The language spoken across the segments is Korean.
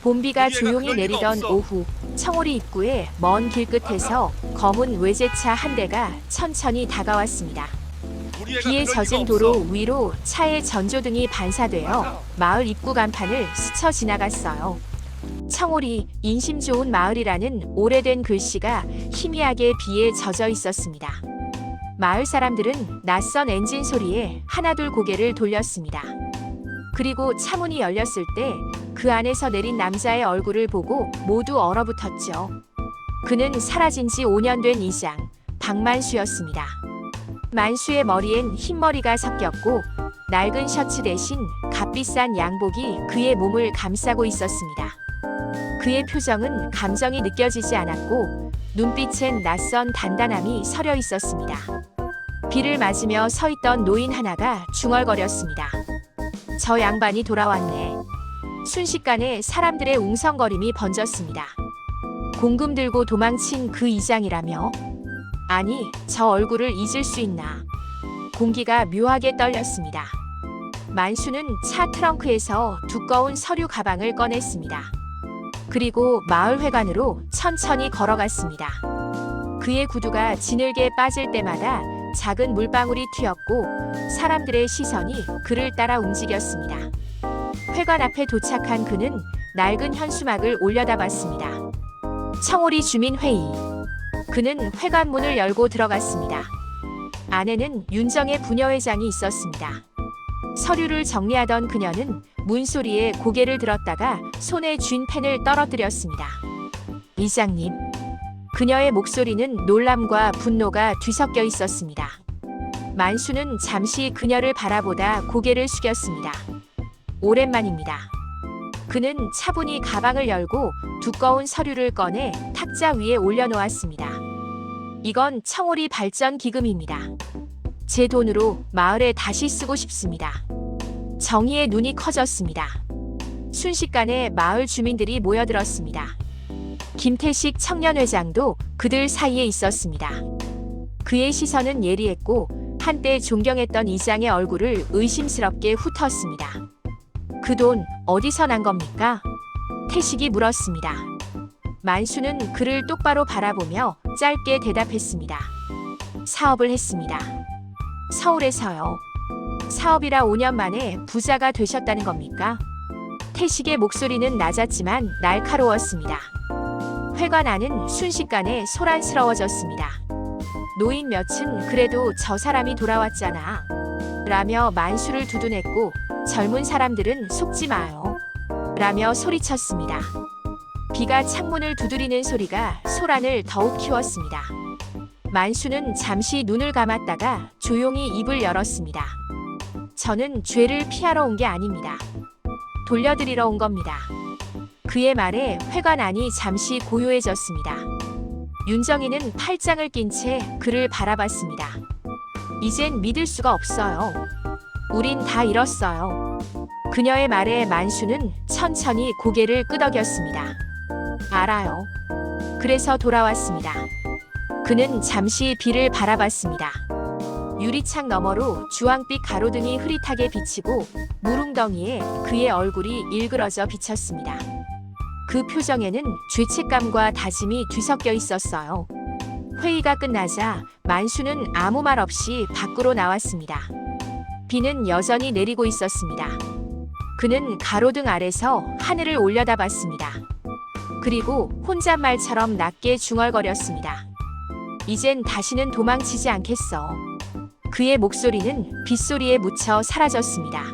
봄비가 우리 애가 조용히 그럴 리가 내리던 없어. 오후, 청오리 입구의 먼 길끝에서 검은 외제차 한 대가 천천히 다가왔습니다. 우리 애가 비에 그럴 젖은 리가 도로 없어. 위로 차의 전조등이 반사되어 마을 입구 간판을 스쳐 지나갔어요. 청오리, 인심 좋은 마을이라는 오래된 글씨가 희미하게 비에 젖어 있었습니다. 마을 사람들은 낯선 엔진 소리에 하나둘 고개를 돌렸습니다. 그리고 차문이 열렸을 때 그 안에서 내린 남자의 얼굴을 보고 모두 얼어붙었죠. 그는 사라진 지 5년 된 이장, 박만수였습니다. 만수의 머리엔 흰머리가 섞였고 낡은 셔츠 대신 값비싼 양복이 그의 몸을 감싸고 있었습니다. 그의 표정은 감정이 느껴지지 않았고 눈빛엔 낯선 단단함이 서려 있었습니다. 비를 맞으며 서 있던 노인 하나가 중얼거렸습니다. 저 양반이 돌아왔네. 순식간에 사람들의 웅성거림이 번졌습니다. 공금 들고 도망친 그 이장이라며? 아니, 저 얼굴을 잊을 수 있나. 공기가 묘하게 떨렸습니다. 만수는 차 트렁크에서 두꺼운 서류 가방을 꺼냈습니다. 그리고 마을 회관으로 천천히 걸어갔습니다. 그의 구두가 지늘게 빠질 때마다 작은 물방울이 튀었고 사람들의 시선이 그를 따라 움직였습니다. 회관 앞에 도착한 그는 낡은 현수막을 올려다봤습니다. 청오리 주민회의. 그는 회관 문을 열고 들어갔습니다. 안에는 윤정의 부녀회장이 있었습니다. 서류를 정리하던 그녀는 문소리에 고개를 들었다가 손에 쥔 펜을 떨어뜨렸습니다. 이장님. 그녀의 목소리는 놀람과 분노가 뒤섞여 있었습니다. 만수는 잠시 그녀를 바라보다 고개를 숙였습니다. 오랜만입니다. 그는 차분히 가방을 열고 두꺼운 서류를 꺼내 탁자 위에 올려놓았습니다. 이건 청오리 발전 기금입니다. 제 돈으로 마을에 다시 쓰고 싶습니다. 정의의 눈이 커졌습니다. 순식간에 마을 주민들이 모여들었습니다. 김태식 청년회장도 그들 사이에 있었습니다. 그의 시선은 예리했고 한때 존경했던 이장의 얼굴을 의심스럽게 훑었습니다. 그 돈 어디서 난 겁니까? 태식이 물었습니다. 만수는 그를 똑바로 바라보며 짧게 대답했습니다. 사업을 했습니다. 서울에서요. 사업이라 5년 만에 부자가 되셨다는 겁니까? 태식의 목소리는 낮았지만 날카로웠습니다. 회관 안은 순식간에 소란스러워졌습니다. 노인 몇은 그래도 저 사람이 돌아왔잖아. 라며 만수를 두둔했고 젊은 사람들은 속지 마요. 라며 소리쳤습니다. 비가 창문을 두드리는 소리가 소란을 더욱 키웠습니다. 만수는 잠시 눈을 감았다가 조용히 입을 열었습니다. 저는 죄를 피하러 온 게 아닙니다. 돌려드리러 온 겁니다. 그의 말에 회관 안이 잠시 고요해졌습니다. 윤정이는 팔짱을 낀 채 그를 바라봤습니다. 이젠 믿을 수가 없어요. 우린 다 잃었어요. 그녀의 말에 만수는 천천히 고개를 끄덕였습니다. 알아요. 그래서 돌아왔습니다. 그는 잠시 비를 바라봤습니다. 유리창 너머로 주황빛 가로등이 흐릿하게 비치고 물웅덩이에 그의 얼굴이 일그러져 비쳤습니다. 그 표정에는 죄책감과 다짐이 뒤섞여 있었어요. 회의가 끝나자 만수는 아무 말 없이 밖으로 나왔습니다. 비는 여전히 내리고 있었습니다. 그는 가로등 아래서 하늘을 올려다봤습니다. 그리고 혼잣말처럼 낮게 중얼거렸습니다. 이젠 다시는 도망치지 않겠어. 그의 목소리는 빗소리에 묻혀 사라졌습니다.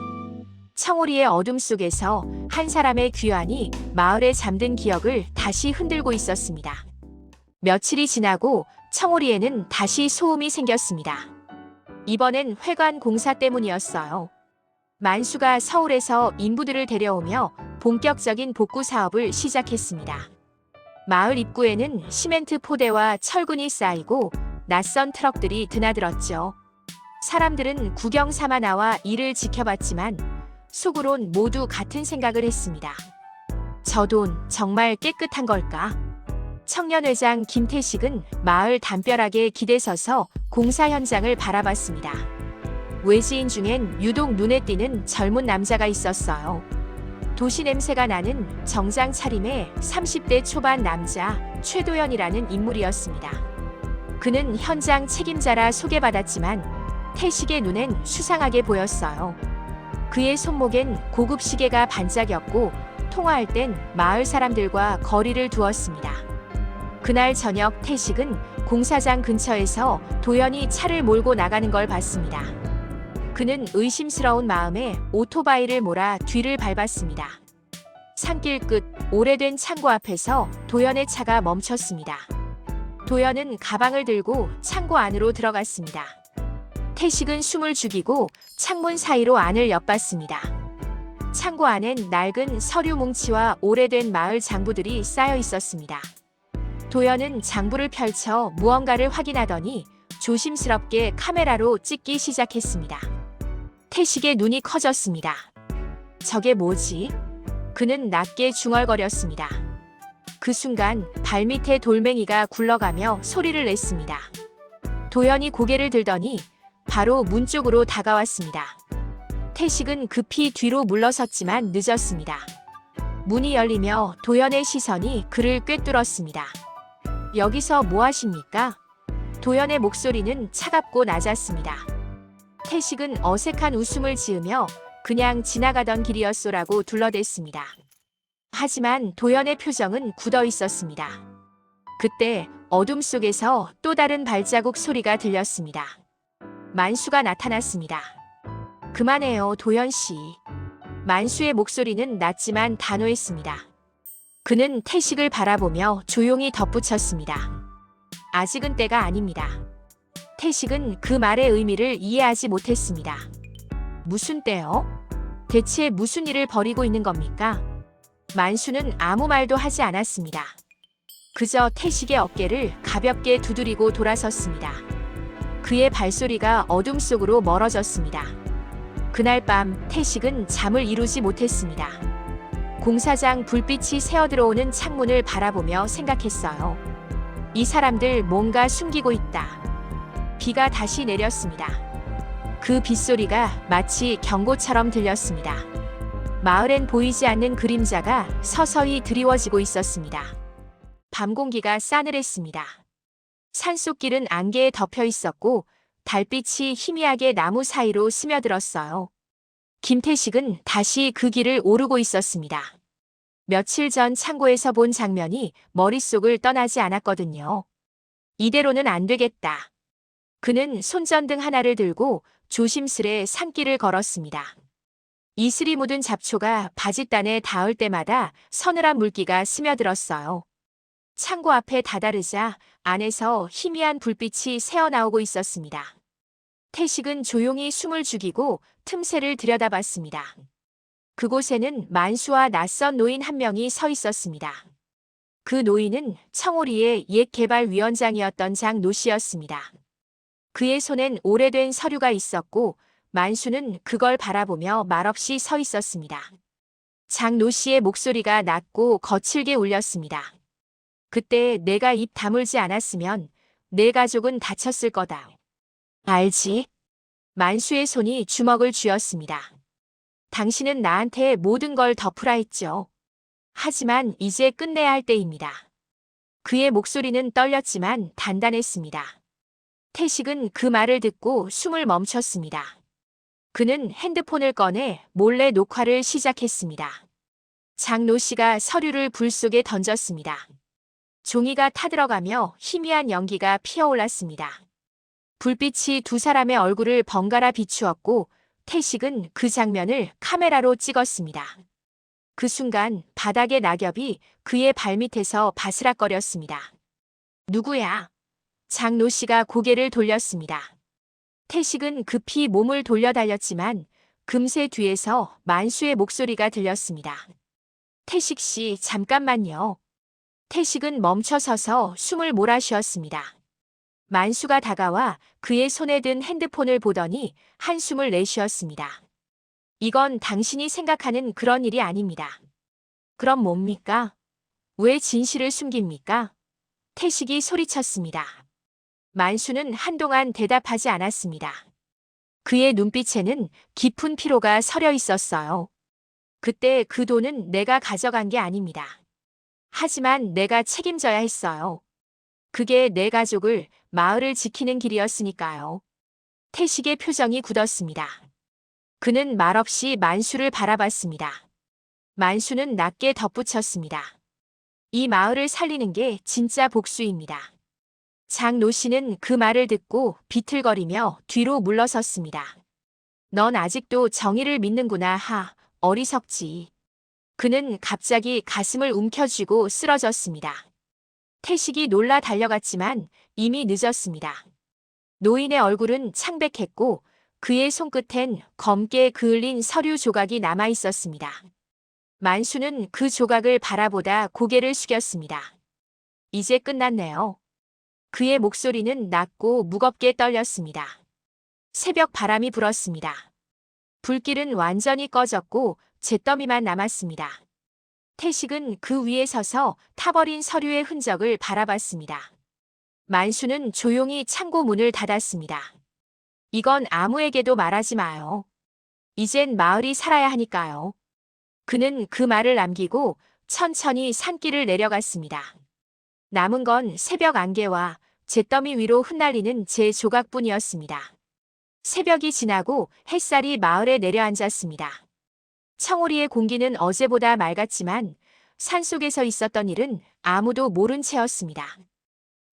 청오리의 어둠 속에서 한 사람의 귀환이 마을에 잠든 기억을 다시 흔들고 있었습니다. 며칠이 지나고 청오리에는 다시 소음이 생겼습니다. 이번엔 회관 공사 때문이었어요. 만수가 서울에서 인부들을 데려오며 본격적인 복구 사업을 시작했습니다. 마을 입구에는 시멘트 포대와 철근이 쌓이고 낯선 트럭들이 드나들었죠. 사람들은 구경 삼아 나와 일을 지켜봤지만 속으론 모두 같은 생각을 했습니다. 저 돈 정말 깨끗한 걸까? 청년회장 김태식은 마을 담벼락에 기대서서 공사 현장을 바라봤습니다. 외지인 중엔 유독 눈에 띄는 젊은 남자가 있었어요. 도시 냄새가 나는 정장 차림의 30대 초반 남자 최도연이라는 인물이었습니다. 그는 현장 책임자라 소개받았지만 태식의 눈엔 수상하게 보였어요. 그의 손목엔 고급 시계가 반짝였고 통화할 땐 마을 사람들과 거리를 두었습니다. 그날 저녁 태식은 공사장 근처에서 도연이 차를 몰고 나가는 걸 봤습니다. 그는 의심스러운 마음에 오토바이를 몰아 뒤를 밟았습니다. 산길 끝 오래된 창고 앞에서 도연의 차가 멈췄습니다. 도연은 가방을 들고 창고 안으로 들어갔습니다. 태식은 숨을 죽이고 창문 사이로 안을 엿봤습니다. 창고 안엔 낡은 서류 뭉치와 오래된 마을 장부들이 쌓여 있었습니다. 도연은 장부를 펼쳐 무언가를 확인하더니 조심스럽게 카메라로 찍기 시작했습니다. 태식의 눈이 커졌습니다. 저게 뭐지? 그는 낮게 중얼거렸습니다. 그 순간 발밑에 돌멩이가 굴러가며 소리를 냈습니다. 도연이 고개를 들더니 바로 문 쪽으로 다가왔습니다. 태식은 급히 뒤로 물러섰지만 늦었습니다. 문이 열리며 도연의 시선이 그를 꿰뚫었습니다. 여기서 뭐 하십니까? 도연의 목소리는 차갑고 낮았습니다. 태식은 어색한 웃음을 지으며 그냥 지나가던 길이었소라고 둘러댔습니다. 하지만 도연의 표정은 굳어 있었습니다. 그때 어둠 속에서 또 다른 발자국 소리가 들렸습니다. 만수가 나타났습니다. 그만해요, 도연 씨. 만수의 목소리는 낮지만 단호했습니다. 그는 태식을 바라보며 조용히 덧붙였습니다. 아직은 때가 아닙니다. 태식은 그 말의 의미를 이해하지 못했습니다. 무슨 때요? 대체 무슨 일을 벌이고 있는 겁니까? 만수는 아무 말도 하지 않았습니다. 그저 태식의 어깨를 가볍게 두드리고 돌아섰습니다. 그의 발소리가 어둠 속으로 멀어졌습니다. 그날 밤 태식은 잠을 이루지 못했습니다. 공사장 불빛이 새어들어오는 창문을 바라보며 생각했어요. 이 사람들 뭔가 숨기고 있다. 비가 다시 내렸습니다. 그 빗소리가 마치 경고처럼 들렸습니다. 마을엔 보이지 않는 그림자가 서서히 드리워지고 있었습니다. 밤 공기가 싸늘했습니다. 산속길은 안개에 덮여 있었고 달빛이 희미하게 나무 사이로 스며들었어요. 김태식은 다시 그 길을 오르고 있었습니다. 며칠 전 창고에서 본 장면이 머릿속을 떠나지 않았거든요. 이대로는 안 되겠다. 그는 손전등 하나를 들고 조심스레 산길을 걸었습니다. 이슬이 묻은 잡초가 바짓단에 닿을 때마다 서늘한 물기가 스며들었어요. 창고 앞에 다다르자 안에서 희미한 불빛이 새어나오고 있었습니다. 태식은 조용히 숨을 죽이고 틈새를 들여다봤습니다. 그곳에는 만수와 낯선 노인 한 명이 서 있었습니다. 그 노인은 청오리의 옛 개발위원장이었던 장 노씨였습니다. 그의 손엔 오래된 서류가 있었고 만수는 그걸 바라보며 말없이 서 있었습니다. 장 노씨의 목소리가 낮고 거칠게 울렸습니다. 그때 내가 입 다물지 않았으면 내 가족은 다쳤을 거다. 알지? 만수의 손이 주먹을 쥐었습니다. 당신은 나한테 모든 걸 덮으라 했죠. 하지만 이제 끝내야 할 때입니다. 그의 목소리는 떨렸지만 단단했습니다. 태식은 그 말을 듣고 숨을 멈췄습니다. 그는 핸드폰을 꺼내 몰래 녹화를 시작했습니다. 장노 씨가 서류를 불 속에 던졌습니다. 종이가 타들어가며 희미한 연기가 피어올랐습니다. 불빛이 두 사람의 얼굴을 번갈아 비추었고 태식은 그 장면을 카메라로 찍었습니다. 그 순간 바닥의 낙엽이 그의 발밑에서 바스락거렸습니다. 누구야? 장노 씨가 고개를 돌렸습니다. 태식은 급히 몸을 돌려달렸지만 금세 뒤에서 만수의 목소리가 들렸습니다. 태식 씨, 잠깐만요. 태식은 멈춰서서 숨을 몰아쉬었습니다. 만수가 다가와 그의 손에 든 핸드폰을 보더니 한숨을 내쉬었습니다. 이건 당신이 생각하는 그런 일이 아닙니다. 그럼 뭡니까? 왜 진실을 숨깁니까? 태식이 소리쳤습니다. 만수는 한동안 대답하지 않았습니다. 그의 눈빛에는 깊은 피로가 서려 있었어요. 그때 그 돈은 내가 가져간 게 아닙니다. 하지만 내가 책임져야 했어요. 그게 내 가족을, 마을을 지키는 길이었으니까요. 태식의 표정이 굳었습니다. 그는 말없이 만수를 바라봤습니다. 만수는 낮게 덧붙였습니다. 이 마을을 살리는 게 진짜 복수입니다. 장노 씨는 그 말을 듣고 비틀거리며 뒤로 물러섰습니다. 넌 아직도 정의를 믿는구나 어리석지. 그는 갑자기 가슴을 움켜쥐고 쓰러졌습니다. 태식이 놀라 달려갔지만 이미 늦었습니다. 노인의 얼굴은 창백했고 그의 손끝엔 검게 그을린 서류 조각이 남아 있었습니다. 만수는 그 조각을 바라보다 고개를 숙였습니다. 이제 끝났네요. 그의 목소리는 낮고 무겁게 떨렸습니다. 새벽 바람이 불었습니다. 불길은 완전히 꺼졌고 잿더미만 남았습니다. 태식은 그 위에 서서 타버린 서류의 흔적을 바라봤습니다. 만수는 조용히 창고 문을 닫았습니다. 이건 아무에게도 말하지 마요. 이젠 마을이 살아야 하니까요. 그는 그 말을 남기고 천천히 산길을 내려갔습니다. 남은 건 새벽 안개와 잿더미 위로 흩날리는 제 조각뿐이었습니다. 새벽이 지나고 햇살이 마을에 내려앉았습니다. 청오리의 공기는 어제보다 맑았지만 산속에서 있었던 일은 아무도 모른 채였습니다.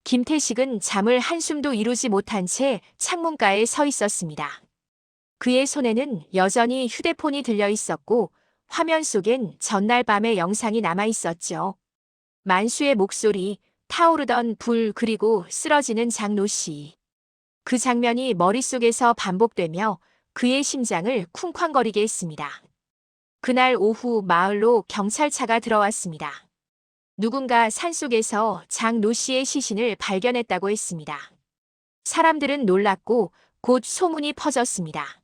김태식은 잠을 한숨도 이루지 못한 채 창문가에 서 있었습니다. 그의 손에는 여전히 휴대폰이 들려 있었고 화면 속엔 전날 밤의 영상이 남아 있었죠. 만수의 목소리, 타오르던 불 그리고 쓰러지는 장노 씨. 그 장면이 머릿속에서 반복되며 그의 심장을 쿵쾅거리게 했습니다. 그날 오후 마을로 경찰차가 들어왔습니다. 누군가 산속에서 장노 씨의 시신을 발견했다고 했습니다. 사람들은 놀랐고 곧 소문이 퍼졌습니다.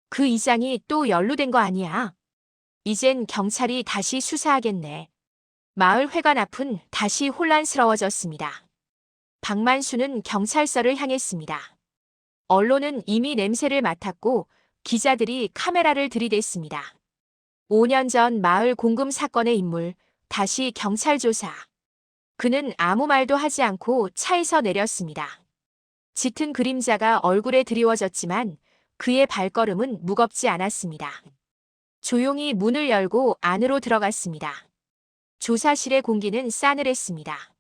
그 이장이 또 연루된 거 아니야? 이젠 경찰이 다시 수사하겠네. 마을 회관 앞은 다시 혼란스러워졌습니다. 박만수는 경찰서를 향했습니다. 언론은 이미 냄새를 맡았고 기자들이 카메라를 들이댔습니다. 5년 전 마을 공금 사건의 인물, 다시 경찰 조사. 그는 아무 말도 하지 않고 차에서 내렸습니다. 짙은 그림자가 얼굴에 드리워졌지만 그의 발걸음은 무겁지 않았습니다. 조용히 문을 열고 안으로 들어갔습니다. 조사실의 공기는 싸늘했습니다.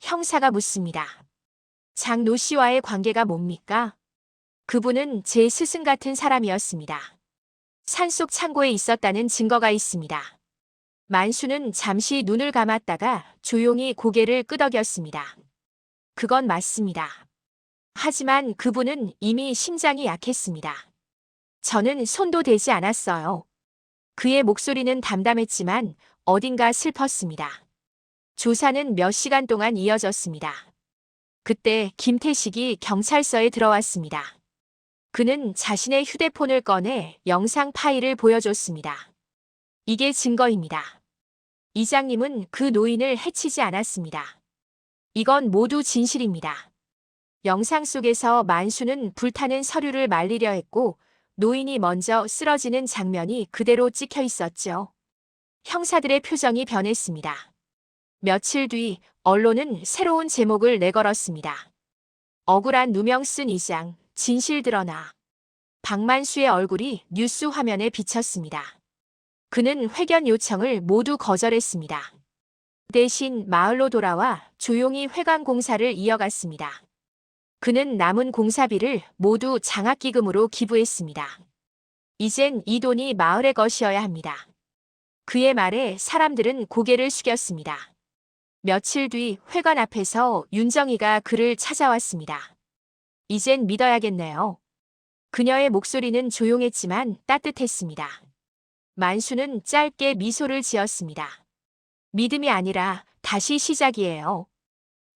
형사가 묻습니다. 장노 씨와의 관계가 뭡니까? 그분은 제 스승 같은 사람이었습니다. 산속 창고에 있었다는 증거가 있습니다. 만수는 잠시 눈을 감았다가 조용히 고개를 끄덕였습니다. 그건 맞습니다. 하지만 그분은 이미 심장이 약했습니다. 저는 손도 대지 않았어요. 그의 목소리는 담담했지만 어딘가 슬펐습니다. 조사는 몇 시간 동안 이어졌습니다. 그때 김태식이 경찰서에 들어왔습니다. 그는 자신의 휴대폰을 꺼내 영상 파일을 보여줬습니다. 이게 증거입니다. 이장님은 그 노인을 해치지 않았습니다. 이건 모두 진실입니다. 영상 속에서 만수는 불타는 서류를 말리려 했고 노인이 먼저 쓰러지는 장면이 그대로 찍혀 있었죠. 형사들의 표정이 변했습니다. 며칠 뒤 언론은 새로운 제목을 내걸었습니다. 억울한 누명 쓴 이장, 진실 드러나. 박만수의 얼굴이 뉴스 화면에 비쳤습니다. 그는 회견 요청을 모두 거절했습니다. 대신 마을로 돌아와 조용히 회관 공사를 이어갔습니다. 그는 남은 공사비를 모두 장학기금으로 기부했습니다. 이젠 이 돈이 마을의 것이어야 합니다. 그의 말에 사람들은 고개를 숙였습니다. 며칠 뒤 회관 앞에서 윤정이가 그를 찾아왔습니다. 이젠 믿어야겠네요. 그녀의 목소리는 조용했지만 따뜻했습니다. 만수는 짧게 미소를 지었습니다. 믿음이 아니라 다시 시작이에요.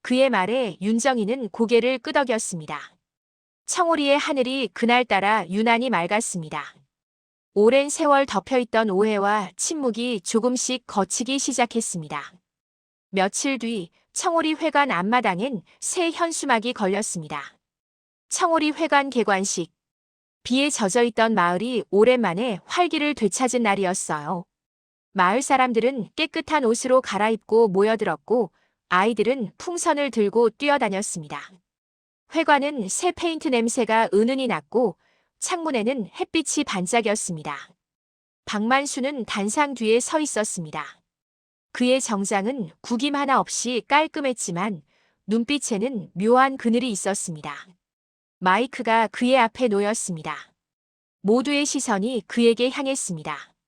그의 말에 윤정이는 고개를 끄덕였습니다. 청오리의 하늘이 그날따라 유난히 맑았습니다. 오랜 세월 덮여있던 오해와 침묵이 조금씩 걷히기 시작했습니다. 며칠 뒤 청오리 회관 앞마당엔 새 현수막이 걸렸습니다. 청오리 회관 개관식. 비에 젖어있던 마을이 오랜만에 활기를 되찾은 날이었어요. 마을 사람들은 깨끗한 옷으로 갈아입고 모여들었고 아이들은 풍선을 들고 뛰어다녔습니다. 회관은 새 페인트 냄새가 은은히 났고 창문에는 햇빛이 반짝였습니다. 박만수는 단상 뒤에 서 있었습니다. 그의 정장은 구김 하나 없이 깔끔했지만 눈빛에는 묘한 그늘이 있었습니다. 마이크가 그의 앞에 놓였습니다. 모두의 시선이 그에게 향했습니다.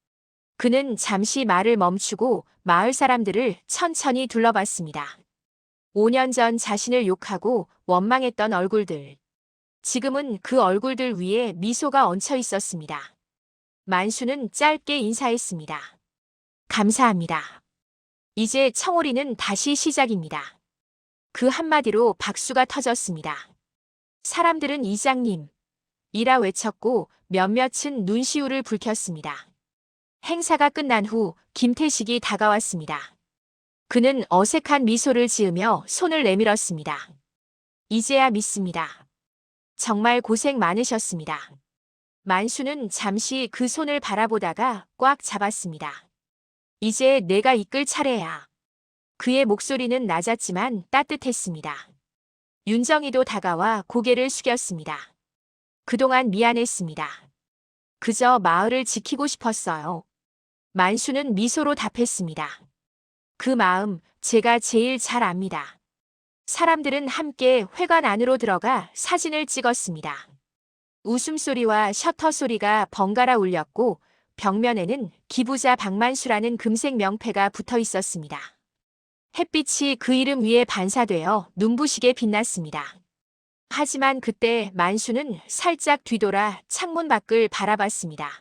그는 잠시 말을 멈추고 마을 사람들을 천천히 둘러봤습니다. 5년 전 자신을 욕하고 원망했던 얼굴들. 지금은 그 얼굴들 위에 미소가 얹혀 있었습니다. 만수는 짧게 인사했습니다. 감사합니다. 이제 청오리는 다시 시작입니다. 그 한마디로 박수가 터졌습니다. 사람들은 이장님, 이라 외쳤고 몇몇은 눈시울을 붉혔습니다. 행사가 끝난 후 김태식이 다가왔습니다. 그는 어색한 미소를 지으며 손을 내밀었습니다. 이제야 믿습니다. 정말 고생 많으셨습니다. 만수는 잠시 그 손을 바라보다가 꽉 잡았습니다. 이제 내가 이끌 차례야. 그의 목소리는 낮았지만 따뜻했습니다. 윤정이도 다가와 고개를 숙였습니다. 그동안 미안했습니다. 그저 마을을 지키고 싶었어요. 만수는 미소로 답했습니다. 그 마음 제가 제일 잘 압니다. 사람들은 함께 회관 안으로 들어가 사진을 찍었습니다. 웃음소리와 셔터 소리가 번갈아 울렸고 벽면에는 기부자 박만수라는 금색 명패가 붙어 있었습니다. 햇빛이 그 이름 위에 반사되어 눈부시게 빛났습니다. 하지만 그때 만수는 살짝 뒤돌아 창문 밖을 바라봤습니다.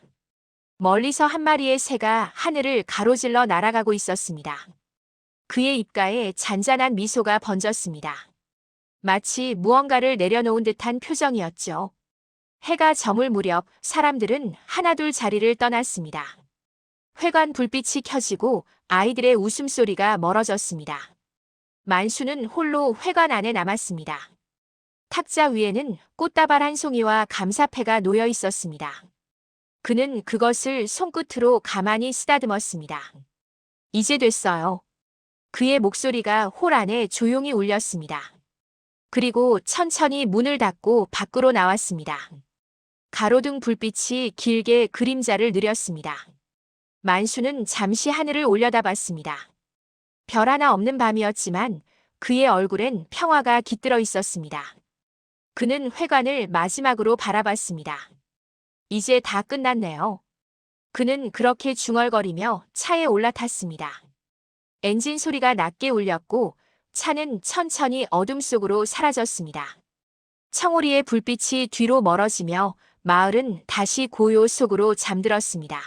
멀리서 한 마리의 새가 하늘을 가로질러 날아가고 있었습니다. 그의 입가에 잔잔한 미소가 번졌습니다. 마치 무언가를 내려놓은 듯한 표정이었죠. 해가 저물 무렵 사람들은 하나둘 자리를 떠났습니다. 회관 불빛이 켜지고 아이들의 웃음소리가 멀어졌습니다. 만수는 홀로 회관 안에 남았습니다. 탁자 위에는 꽃다발 한 송이와 감사패가 놓여 있었습니다. 그는 그것을 손끝으로 가만히 쓰다듬었습니다. 이제 됐어요. 그의 목소리가 홀 안에 조용히 울렸습니다. 그리고 천천히 문을 닫고 밖으로 나왔습니다. 가로등 불빛이 길게 그림자를 느렸습니다. 만수는 잠시 하늘을 올려다봤습니다. 별 하나 없는 밤이었지만 그의 얼굴엔 평화가 깃들어 있었습니다. 그는 회관을 마지막으로 바라봤습니다. 이제 다 끝났네요. 그는 그렇게 중얼거리며 차에 올라탔습니다. 엔진 소리가 낮게 울렸고 차는 천천히 어둠 속으로 사라졌습니다. 청오리의 불빛이 뒤로 멀어지며 마을은 다시 고요 속으로 잠들었습니다.